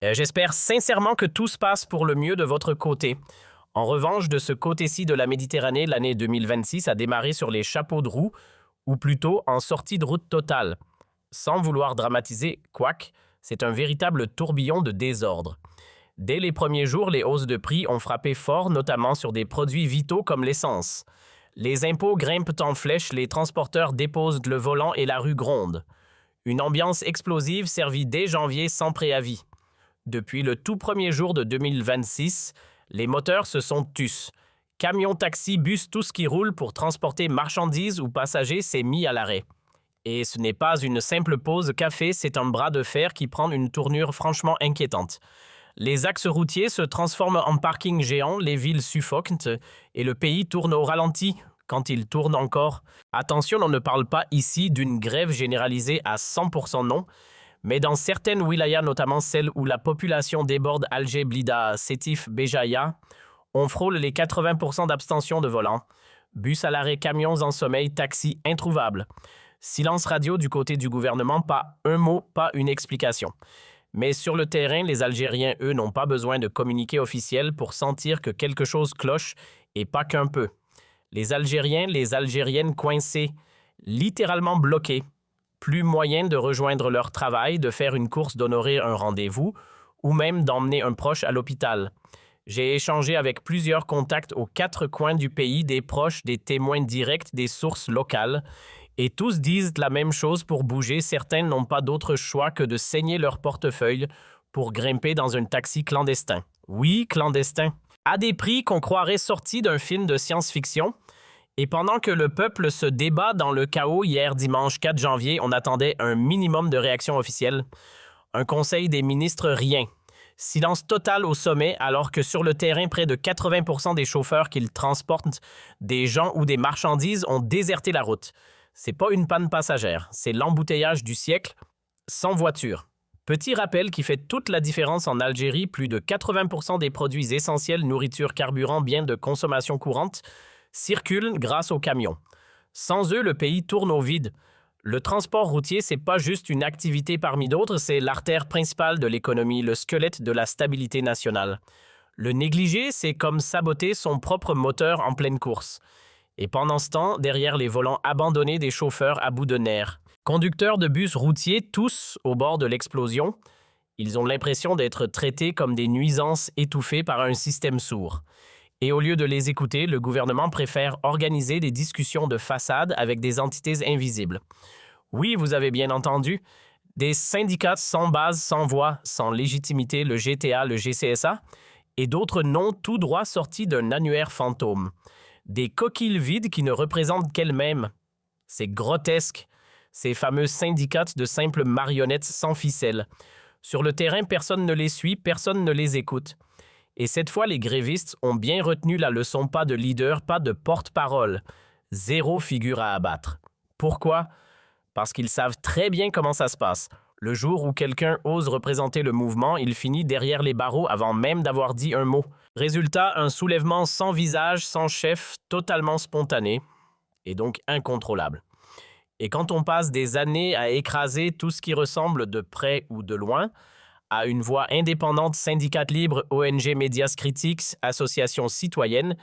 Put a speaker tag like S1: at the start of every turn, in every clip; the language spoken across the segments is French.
S1: J'espère sincèrement que tout se passe pour le mieux de votre côté. En revanche, de ce côté-ci de la Méditerranée, l'année 2026 a démarré sur les chapeaux de roue, ou plutôt en sortie de route totale. Sans vouloir dramatiser, quoique, c'est un véritable tourbillon de désordre. Dès les premiers jours, les hausses de prix ont frappé fort, notamment sur des produits vitaux comme l'essence. Les impôts grimpent en flèche, les transporteurs déposent le volant et la rue gronde. Une ambiance explosive servie dès janvier sans préavis. Depuis le tout premier jour de 2026, les moteurs se sont tus. Camions, taxis, bus, tout ce qui roule pour transporter marchandises ou passagers s'est mis à l'arrêt. Et ce n'est pas une simple pause café, c'est un bras de fer qui prend une tournure franchement inquiétante. Les axes routiers se transforment en parkings géants, les villes suffoquent et le pays tourne au ralenti quand il tourne encore. Attention, on ne parle pas ici d'une grève généralisée à 100% non, mais dans certaines wilayas, notamment celles où la population déborde Alger, Blida, Sétif, Béjaïa, on frôle les 80% d'abstention de volant. Bus à l'arrêt, camions en sommeil, taxis introuvables. Silence radio du côté du gouvernement, pas un mot, pas une explication. Mais sur le terrain, les Algériens, eux, n'ont pas besoin de communiqué officiel pour sentir que quelque chose cloche, et pas qu'un peu. Les Algériens, les Algériennes coincés, littéralement bloqués. Plus moyen de rejoindre leur travail, de faire une course, d'honorer un rendez-vous, ou même d'emmener un proche à l'hôpital. J'ai échangé avec plusieurs contacts aux quatre coins du pays, des proches, des témoins directs, des sources locales, et tous disent la même chose pour bouger. Certains n'ont pas d'autre choix que de saigner leur portefeuille pour grimper dans un taxi clandestin. Oui, clandestin. À des prix qu'on croirait sortis d'un film de science-fiction. Et pendant que le peuple se débat dans le chaos hier dimanche 4 janvier, on attendait un minimum de réaction officielle. Un conseil des ministres, rien. Silence total au sommet, alors que sur le terrain, près de 80% des chauffeurs qui transportent des gens ou des marchandises ont déserté la route. C'est pas une panne passagère, c'est l'embouteillage du siècle sans voiture. Petit rappel qui fait toute la différence en Algérie, plus de 80% des produits essentiels, nourriture, carburant, biens de consommation courante, circulent grâce aux camions. Sans eux, le pays tourne au vide. Le transport routier, c'est pas juste une activité parmi d'autres, c'est l'artère principale de l'économie, le squelette de la stabilité nationale. Le négliger, c'est comme saboter son propre moteur en pleine course. Et pendant ce temps, derrière les volants abandonnés des chauffeurs à bout de nerfs. Conducteurs de bus routiers, tous au bord de l'explosion, ils ont l'impression d'être traités comme des nuisances étouffées par un système sourd. Et au lieu de les écouter, le gouvernement préfère organiser des discussions de façade avec des entités invisibles. Oui, vous avez bien entendu, des syndicats sans base, sans voix, sans légitimité, le GTA, le GCSA, et d'autres noms tout droit sortis d'un annuaire fantôme. Des coquilles vides qui ne représentent qu'elles-mêmes. C'est grotesque, ces fameux syndicats de simples marionnettes sans ficelle. Sur le terrain, personne ne les suit, personne ne les écoute. Et cette fois, les grévistes ont bien retenu la leçon, pas de leader, pas de porte-parole. Zéro figure à abattre. Pourquoi? Parce qu'ils savent très bien comment ça se passe. Le jour où quelqu'un ose représenter le mouvement, il finit derrière les barreaux avant même d'avoir dit un mot. Résultat, un soulèvement sans visage, sans chef, totalement spontané, et donc incontrôlable. Et quand on passe des années à écraser tout ce qui ressemble de près ou de loin, à une voix indépendante, syndicats libres, ONG médias critiques, associations citoyennes,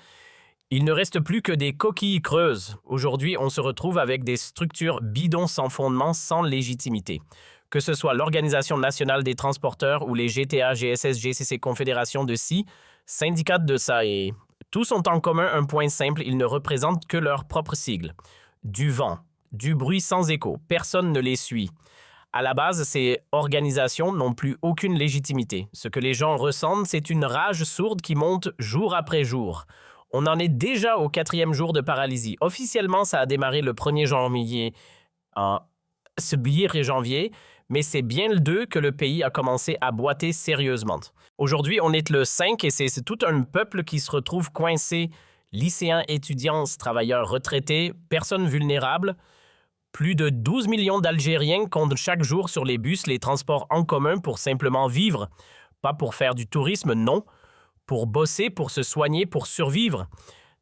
S1: il ne reste plus que des coquilles creuses. Aujourd'hui, on se retrouve avec des structures bidons sans fondement, sans légitimité. Que ce soit l'Organisation nationale des transporteurs ou les GTA, GSS, GCC, Confédération de ci, syndicats de ça, et tous ont en commun un point simple, ils ne représentent que leur propre sigle. Du vent, du bruit sans écho, personne ne les suit. À la base, ces organisations n'ont plus aucune légitimité. Ce que les gens ressentent, c'est une rage sourde qui monte jour après jour. On en est déjà au 4e jour de paralysie. Officiellement, ça a démarré le 1er janvier, mais c'est bien le 2 que le pays a commencé à boiter sérieusement. Aujourd'hui, on est le 5 et c'est tout un peuple qui se retrouve coincé. Lycéens, étudiants, travailleurs retraités, personnes vulnérables. Plus de 12 millions d'Algériens comptent chaque jour sur les bus, les transports en commun pour simplement vivre. Pas pour faire du tourisme, non. Pour bosser, pour se soigner, pour survivre.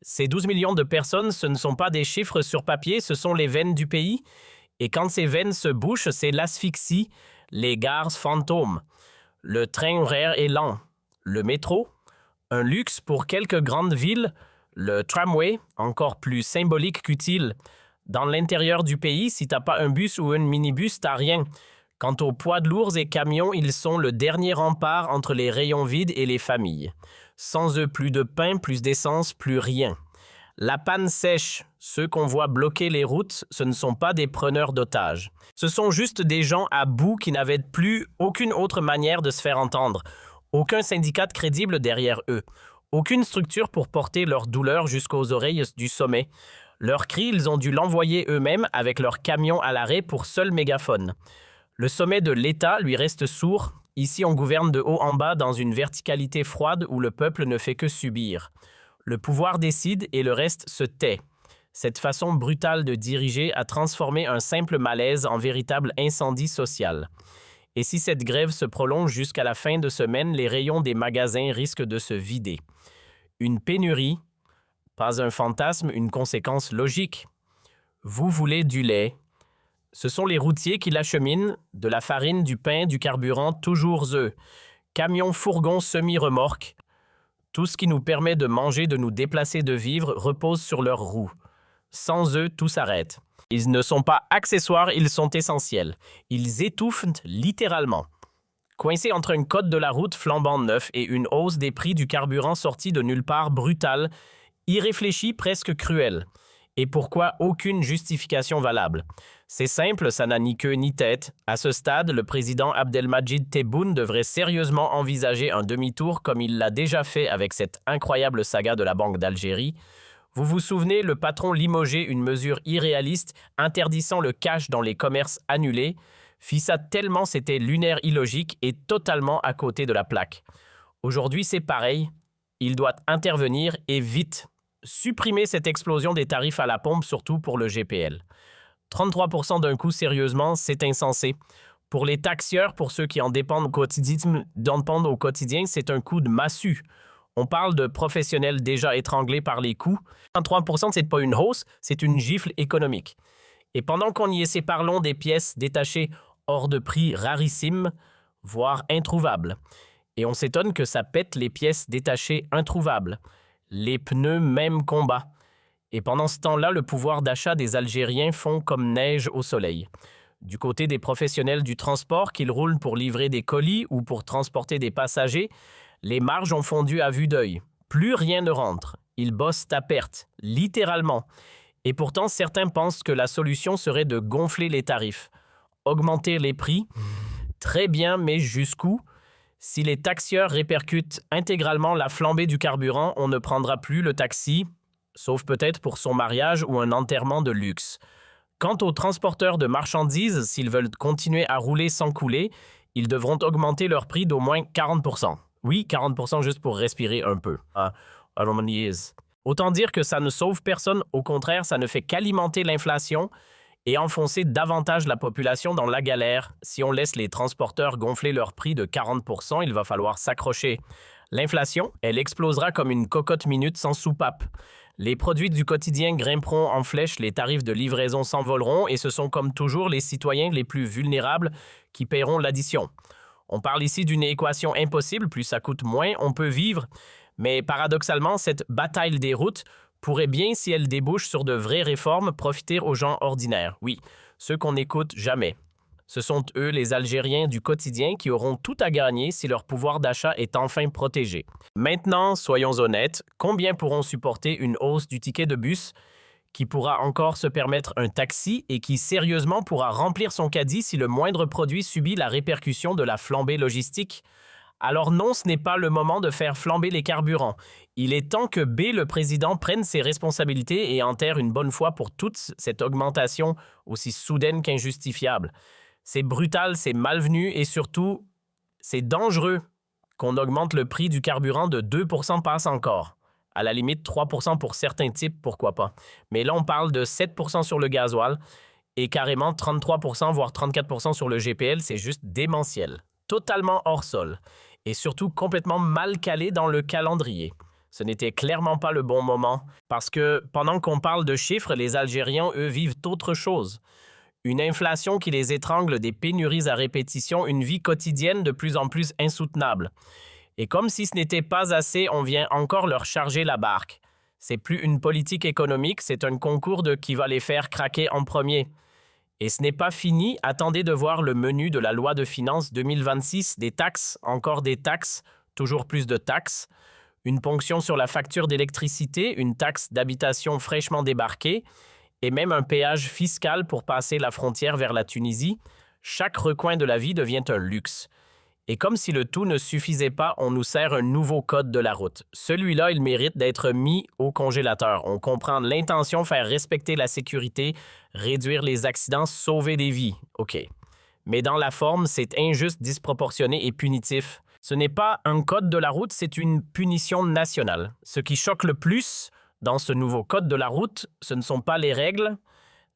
S1: Ces 12 millions de personnes, ce ne sont pas des chiffres sur papier, ce sont les veines du pays. Et quand ces veines se bouchent, c'est l'asphyxie, les gares fantômes. Le train horaire est lent. Le métro, un luxe pour quelques grandes villes. Le tramway, encore plus symbolique qu'utile. Dans l'intérieur du pays, si t'as pas un bus ou un minibus, t'as rien. Quant aux poids de lourds et camions, ils sont le dernier rempart entre les rayons vides et les familles. Sans eux, plus de pain, plus d'essence, plus rien. La panne sèche, ceux qu'on voit bloquer les routes, ce ne sont pas des preneurs d'otages. Ce sont juste des gens à bout qui n'avaient plus aucune autre manière de se faire entendre. Aucun syndicat crédible derrière eux. Aucune structure pour porter leur douleur jusqu'aux oreilles du sommet. Leur cri, ils ont dû l'envoyer eux-mêmes avec leur camion à l'arrêt pour seul mégaphone. Le sommet de l'État lui reste sourd. Ici, on gouverne de haut en bas dans une verticalité froide où le peuple ne fait que subir. Le pouvoir décide et le reste se tait. Cette façon brutale de diriger a transformé un simple malaise en véritable incendie social. Et si cette grève se prolonge jusqu'à la fin de semaine, les rayons des magasins risquent de se vider. Une pénurie, pas un fantasme, une conséquence logique. Vous voulez du lait. Ce sont les routiers qui l'acheminent, de la farine, du pain, du carburant, toujours eux. Camions, fourgons, semi-remorques. Tout ce qui nous permet de manger, de nous déplacer, de vivre, repose sur leurs roues. Sans eux, tout s'arrête. Ils ne sont pas accessoires, ils sont essentiels. Ils étouffent littéralement. Coincés entre un code de la route flambant neuf et une hausse des prix du carburant sortie de nulle part brutale, irréfléchie, presque cruelle. Et pourquoi aucune justification valable? C'est simple, ça n'a ni queue ni tête. À ce stade, le président Abdelmadjid Tebboune devrait sérieusement envisager un demi-tour comme il l'a déjà fait avec cette incroyable saga de la Banque d'Algérie. Vous vous souvenez, le patron limogeait une mesure irréaliste interdisant le cash dans les commerces annulés, fit ça tellement c'était lunaire illogique et totalement à côté de la plaque. Aujourd'hui, c'est pareil. Il doit intervenir et vite. Supprimer cette explosion des tarifs à la pompe, surtout pour le GPL. 33% d'un coup, sérieusement, c'est insensé. Pour les taxieurs, pour ceux qui en dépendent au quotidien, c'est un coup de massue. On parle de professionnels déjà étranglés par les coûts. 33%, c'est pas une hausse, c'est une gifle économique. Et pendant qu'on y est, parlons des pièces détachées hors de prix rarissimes, voire introuvables. Et on s'étonne que ça pète les pièces détachées introuvables. Les pneus, même combat. Et pendant ce temps-là, le pouvoir d'achat des Algériens fond comme neige au soleil. Du côté des professionnels du transport, qu'ils roulent pour livrer des colis ou pour transporter des passagers, les marges ont fondu à vue d'œil. Plus rien ne rentre. Ils bossent à perte, littéralement. Et pourtant, certains pensent que la solution serait de gonfler les tarifs. Augmenter les prix, très bien, mais jusqu'où? Si les taxieurs répercutent intégralement la flambée du carburant, on ne prendra plus le taxi, sauf peut-être pour son mariage ou un enterrement de luxe. Quant aux transporteurs de marchandises, s'ils veulent continuer à rouler sans couler, ils devront augmenter leur prix d'au moins 40%. Oui, 40% juste pour respirer un peu. Autant dire que ça ne sauve personne, au contraire, ça ne fait qu'alimenter l'inflation et enfoncer davantage la population dans la galère. Si on laisse les transporteurs gonfler leur prix de 40%, il va falloir s'accrocher. L'inflation, elle explosera comme une cocotte minute sans soupape. Les produits du quotidien grimperont en flèche, les tarifs de livraison s'envoleront et ce sont comme toujours les citoyens les plus vulnérables qui paieront l'addition. On parle ici d'une équation impossible, plus ça coûte moins, on peut vivre. Mais paradoxalement, cette bataille des routes pourrait bien, si elle débouche sur de vraies réformes, profiter aux gens ordinaires. Oui, ceux qu'on n'écoute jamais. Ce sont eux, les Algériens du quotidien, qui auront tout à gagner si leur pouvoir d'achat est enfin protégé. Maintenant, soyons honnêtes, combien pourront supporter une hausse du ticket de bus qui pourra encore se permettre un taxi et qui sérieusement pourra remplir son caddie si le moindre produit subit la répercussion de la flambée logistique? Alors non, ce n'est pas le moment de faire flamber les carburants. Il est temps que B, le président, prenne ses responsabilités et enterre une bonne fois pour toutes cette augmentation aussi soudaine qu'injustifiable. C'est brutal, c'est malvenu et surtout, c'est dangereux qu'on augmente le prix du carburant de 2% passe encore. À la limite, 3% pour certains types, pourquoi pas. Mais là, on parle de 7% sur le gasoil et carrément 33%, voire 34% sur le GPL, c'est juste démentiel. Totalement hors sol et surtout complètement mal calé dans le calendrier. Ce n'était clairement pas le bon moment parce que pendant qu'on parle de chiffres, les Algériens, eux, vivent autre chose. Une inflation qui les étrangle, des pénuries à répétition, une vie quotidienne de plus en plus insoutenable. Et comme si ce n'était pas assez, on vient encore leur charger la barque. C'est plus une politique économique, c'est un concours de qui va les faire craquer en premier. Et ce n'est pas fini, attendez de voir le menu de la loi de finances 2026, des taxes, encore des taxes, toujours plus de taxes, une ponction sur la facture d'électricité, une taxe d'habitation fraîchement débarquée, et même un péage fiscal pour passer la frontière vers la Tunisie. Chaque recoin de la vie devient un luxe. Et comme si le tout ne suffisait pas, on nous sert un nouveau code de la route. Celui-là, il mérite d'être mis au congélateur. On comprend l'intention, faire respecter la sécurité, réduire les accidents, sauver des vies. OK. Mais dans la forme, c'est injuste, disproportionné et punitif. Ce n'est pas un code de la route, c'est une punition nationale. Ce qui choque le plus dans ce nouveau code de la route, ce ne sont pas les règles,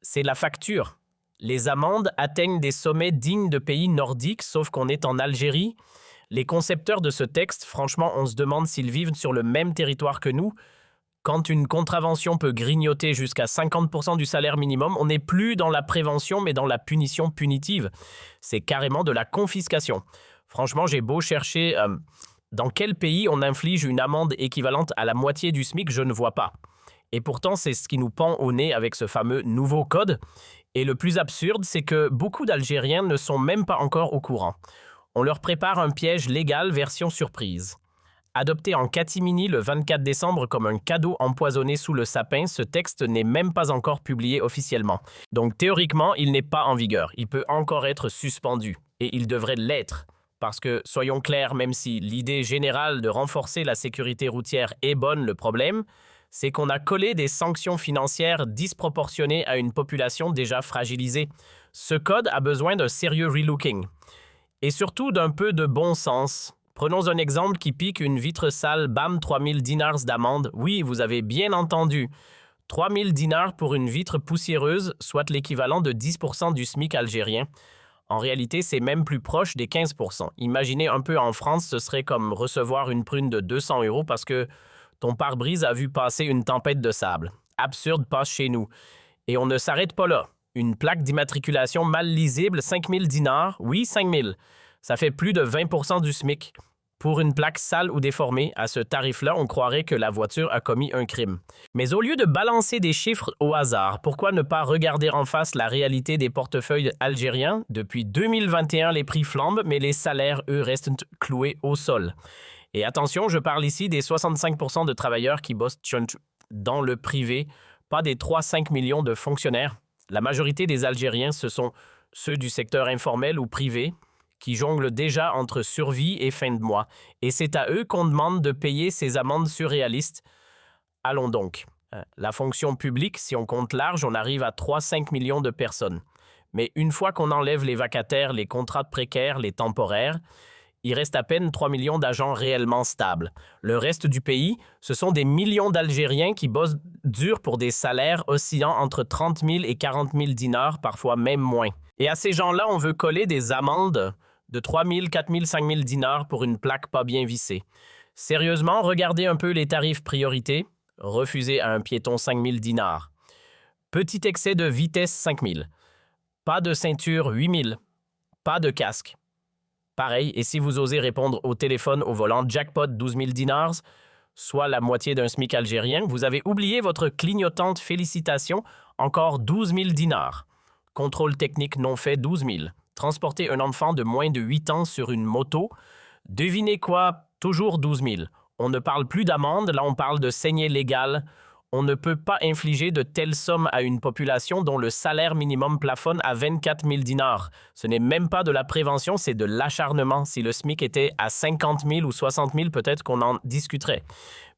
S1: c'est la facture. Les amendes atteignent des sommets dignes de pays nordiques, sauf qu'on est en Algérie. Les concepteurs de ce texte, franchement, on se demande s'ils vivent sur le même territoire que nous. Quand une contravention peut grignoter jusqu'à 50% du salaire minimum, on n'est plus dans la prévention, mais dans la punition punitive. C'est carrément de la confiscation. Franchement, j'ai beau chercher dans quel pays on inflige une amende équivalente à la moitié du SMIC, je ne vois pas. Et pourtant, c'est ce qui nous pend au nez avec ce fameux nouveau code. Et le plus absurde, c'est que beaucoup d'Algériens ne sont même pas encore au courant. On leur prépare un piège légal version surprise. Adopté en catimini le 24 décembre comme un cadeau empoisonné sous le sapin, ce texte n'est même pas encore publié officiellement. Donc théoriquement, il n'est pas en vigueur. Il peut encore être suspendu. Et il devrait l'être. Parce que, soyons clairs, même si l'idée générale de renforcer la sécurité routière est bonne, le problème, c'est qu'on a collé des sanctions financières disproportionnées à une population déjà fragilisée. Ce code a besoin d'un sérieux relooking. Et surtout d'un peu de bon sens. Prenons un exemple qui pique une vitre sale, bam, 3000 dinars d'amende. Oui, vous avez bien entendu. 3000 dinars pour une vitre poussiéreuse, soit l'équivalent de 10% du SMIC algérien. En réalité, c'est même plus proche des 15%. Imaginez un peu en France, ce serait comme recevoir une prune de 200 € parce que ton pare-brise a vu passer une tempête de sable. Absurde passe chez nous. Et on ne s'arrête pas là. Une plaque d'immatriculation mal lisible, 5000 dinars. Oui, 5000. Ça fait plus de 20% du SMIC. Pour une plaque sale ou déformée, à ce tarif-là, on croirait que la voiture a commis un crime. Mais au lieu de balancer des chiffres au hasard, pourquoi ne pas regarder en face la réalité des portefeuilles algériens? Depuis 2021, les prix flambent, mais les salaires, eux, restent cloués au sol. Et attention, je parle ici des 65% de travailleurs qui bossent dans le privé, pas des 3-5 millions de fonctionnaires. La majorité des Algériens, ce sont ceux du secteur informel ou privé qui jonglent déjà entre survie et fin de mois. Et c'est à eux qu'on demande de payer ces amendes surréalistes. Allons donc. La fonction publique, si on compte large, on arrive à 3-5 millions de personnes. Mais une fois qu'on enlève les vacataires, les contrats précaires, les temporaires, il reste à peine 3 millions d'agents réellement stables. Le reste du pays, ce sont des millions d'Algériens qui bossent dur pour des salaires oscillant entre 30 000 et 40 000 dinars, parfois même moins. Et à ces gens-là, on veut coller des amendes de 3 000, 4 000, 5 000 dinars pour une plaque pas bien vissée. Sérieusement, regardez un peu les tarifs priorité. Refusez à un piéton 5 000 dinars. Petit excès de vitesse 5 000. Pas de ceinture 8 000. Pas de casque. Pareil, et si vous osez répondre au téléphone au volant jackpot 12 000 dinars, soit la moitié d'un SMIC algérien, vous avez oublié votre clignotante félicitation, encore 12 000 dinars. Contrôle technique non fait 12 000. Transporter un enfant de moins de 8 ans sur une moto, devinez quoi, toujours 12 000. On ne parle plus d'amende, là on parle de saignée légale. On ne peut pas infliger de telles sommes à une population dont le salaire minimum plafonne à 24 000 dinars. Ce n'est même pas de la prévention, c'est de l'acharnement. Si le SMIC était à 50 000 ou 60 000, peut-être qu'on en discuterait.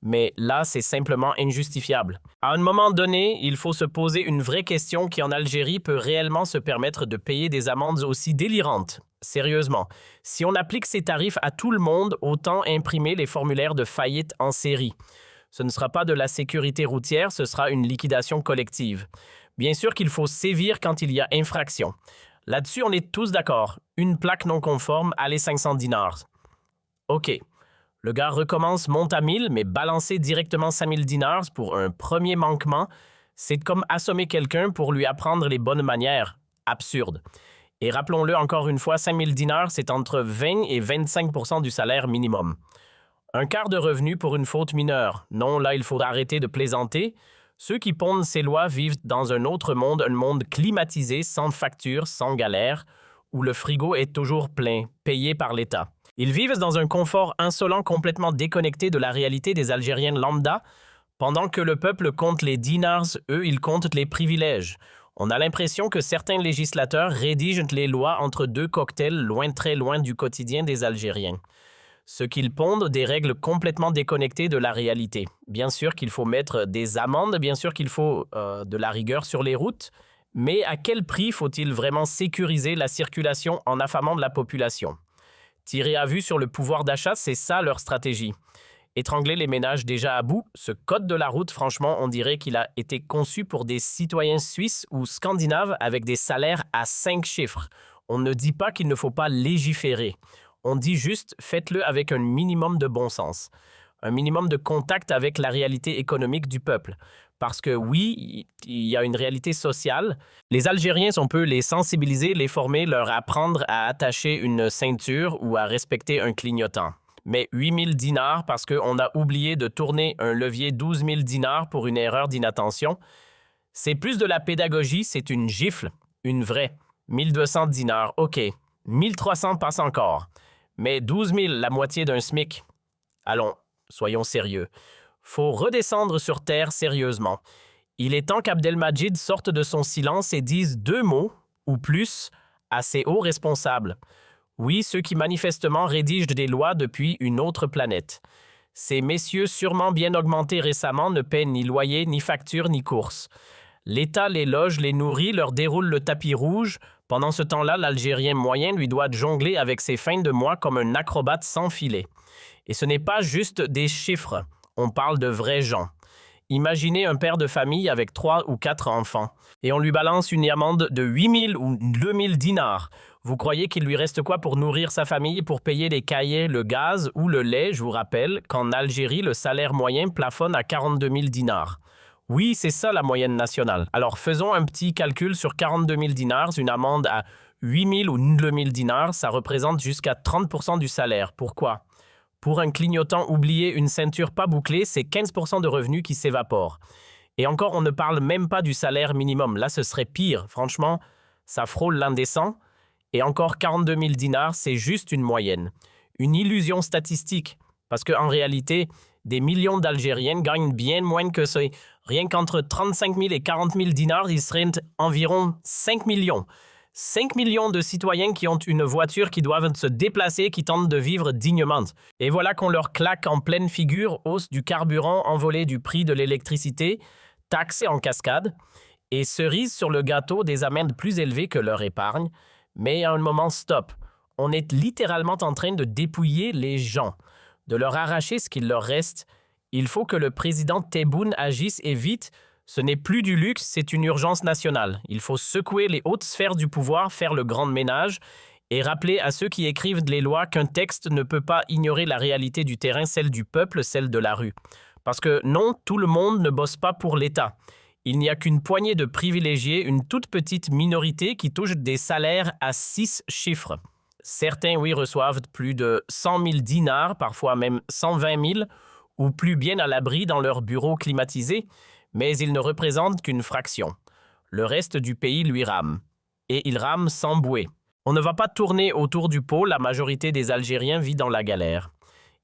S1: Mais là, c'est simplement injustifiable. À un moment donné, il faut se poser une vraie question qui en Algérie peut réellement se permettre de payer des amendes aussi délirantes. Sérieusement, si on applique ces tarifs à tout le monde, autant imprimer les formulaires de faillite en série. Ce ne sera pas de la sécurité routière, ce sera une liquidation collective. Bien sûr qu'il faut sévir quand il y a infraction. Là-dessus, on est tous d'accord. Une plaque non conforme, allez 500 dinars. OK. Le gars recommence, monte à 1000, mais balancer directement 5000 dinars pour un premier manquement, c'est comme assommer quelqu'un pour lui apprendre les bonnes manières. Absurde. Et rappelons-le encore une fois, 5 000 dinars, c'est entre 20 et 25% du salaire minimum. Un quart de revenu pour une faute mineure. Non, là, il faut arrêter de plaisanter. Ceux qui pondent ces lois vivent dans un autre monde, un monde climatisé, sans facture, sans galère, où le frigo est toujours plein, payé par l'État. Ils vivent dans un confort insolent complètement déconnecté de la réalité des Algériens lambda, pendant que le peuple compte les dinars, eux, ils comptent les privilèges. On a l'impression que certains législateurs rédigent les lois entre deux cocktails loin, très loin du quotidien des Algériens. Ce qu'ils pondent des règles complètement déconnectées de la réalité. Bien sûr qu'il faut mettre des amendes, bien sûr qu'il faut de la rigueur sur les routes, mais à quel prix faut-il vraiment sécuriser la circulation en affamant de la population? Tirer à vue sur le pouvoir d'achat, c'est ça leur stratégie. Étrangler les ménages déjà à bout, ce code de la route, franchement, on dirait qu'il a été conçu pour des citoyens suisses ou scandinaves avec des salaires à 5 chiffres. On ne dit pas qu'il ne faut pas légiférer. On dit juste, faites-le avec un minimum de bon sens, un minimum de contact avec la réalité économique du peuple. Parce que oui, il y a une réalité sociale. Les Algériens, on peut les sensibiliser, les former, leur apprendre à attacher une ceinture ou à respecter un clignotant. Mais 8 000 dinars parce qu'on a oublié de tourner un levier 12 000 dinars pour une erreur d'inattention, c'est plus de la pédagogie, c'est une gifle, une vraie. 1 200 dinars, ok. 1 300 passe encore. Mais 12 000, la moitié d'un SMIC. Allons, soyons sérieux. Faut redescendre sur terre sérieusement. Il est temps qu'Abdelmajid sorte de son silence et dise 2 mots, ou plus, à ses hauts responsables. Oui, ceux qui manifestement rédigent des lois depuis une autre planète. Ces messieurs sûrement bien augmentés récemment ne paient ni loyer, ni facture, ni courses. L'État les loge, les nourrit, leur déroule le tapis rouge. Pendant ce temps-là, l'Algérien moyen lui doit jongler avec ses fins de mois comme un acrobate sans filet. Et ce n'est pas juste des chiffres, on parle de vrais gens. Imaginez un père de famille avec 3 ou 4 enfants, et on lui balance une amende de 8 000 ou 2 000 dinars. Vous croyez qu'il lui reste quoi pour nourrir sa famille, pour payer les cahiers, le gaz ou le lait? Je vous rappelle qu'en Algérie, le salaire moyen plafonne à 42 000 dinars. Oui, c'est ça la moyenne nationale. Alors faisons un petit calcul sur 42 000 dinars, une amende à 8 000 ou 2 000 dinars, ça représente jusqu'à 30% du salaire. Pourquoi? Pour un clignotant oublié, une ceinture pas bouclée, c'est 15% de revenus qui s'évaporent. Et encore, on ne parle même pas du salaire minimum. Là, ce serait pire. Franchement, ça frôle l'indécent. Et encore 42 000 dinars, c'est juste une moyenne. Une illusion statistique. Parce qu'en réalité, des millions d'Algériennes gagnent bien moins que ça. Rien qu'entre 35 000 et 40 000 dinars, ils seraient environ 5 millions. 5 millions de citoyens qui ont une voiture, qui doivent se déplacer, qui tentent de vivre dignement. Et voilà qu'on leur claque en pleine figure hausse du carburant, envolée du prix de l'électricité, taxée en cascade, et cerise sur le gâteau des amendes plus élevées que leur épargne. Mais à un moment, stop. On est littéralement en train de dépouiller les gens, de leur arracher ce qu'il leur reste. Il faut que le président Tebboune agisse et vite. Ce n'est plus du luxe, c'est une urgence nationale. Il faut secouer les hautes sphères du pouvoir, faire le grand ménage et rappeler à ceux qui écrivent les lois qu'un texte ne peut pas ignorer la réalité du terrain, celle du peuple, celle de la rue. Parce que non, tout le monde ne bosse pas pour l'État. Il n'y a qu'une poignée de privilégiés, une toute petite minorité qui touche des salaires à 6 chiffres. Certains, oui, reçoivent plus de 100 000 dinars, parfois même 120 000, ou plus bien à l'abri dans leur bureau climatisé, mais ils ne représentent qu'une fraction. Le reste du pays lui rame. Et il rame sans bouée. On ne va pas tourner autour du pot, la majorité des Algériens vit dans la galère.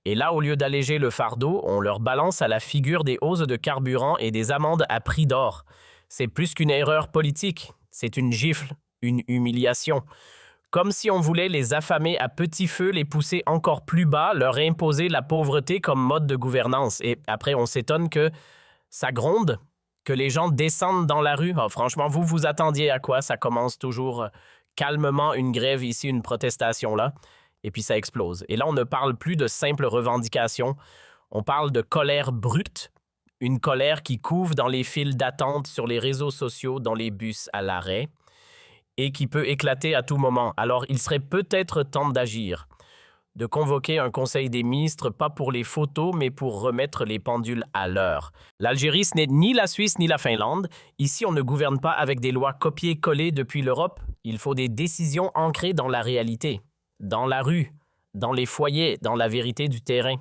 S1: Et là, au lieu d'alléger le fardeau, on leur balance à la figure des hausses de carburant et des amendes à prix d'or. C'est plus qu'une erreur politique, c'est une gifle, une humiliation. Comme si on voulait les affamer à petit feu, les pousser encore plus bas, leur imposer la pauvreté comme mode de gouvernance. Et après, on s'étonne que ça gronde, que les gens descendent dans la rue. Oh, franchement, vous vous attendiez à quoi? Ça commence toujours calmement, une grève ici, une protestation là. Et puis ça explose. Et là, on ne parle plus de simples revendications. On parle de colère brute, une colère qui couve dans les files d'attente sur les réseaux sociaux, dans les bus à l'arrêt, et qui peut éclater à tout moment. Alors, il serait peut-être temps d'agir, de convoquer un conseil des ministres, pas pour les photos, mais pour remettre les pendules à l'heure. L'Algérie, ce n'est ni la Suisse ni la Finlande. Ici, on ne gouverne pas avec des lois copiées-collées depuis l'Europe. Il faut des décisions ancrées dans la réalité, dans la rue, dans les foyers, dans la vérité du terrain.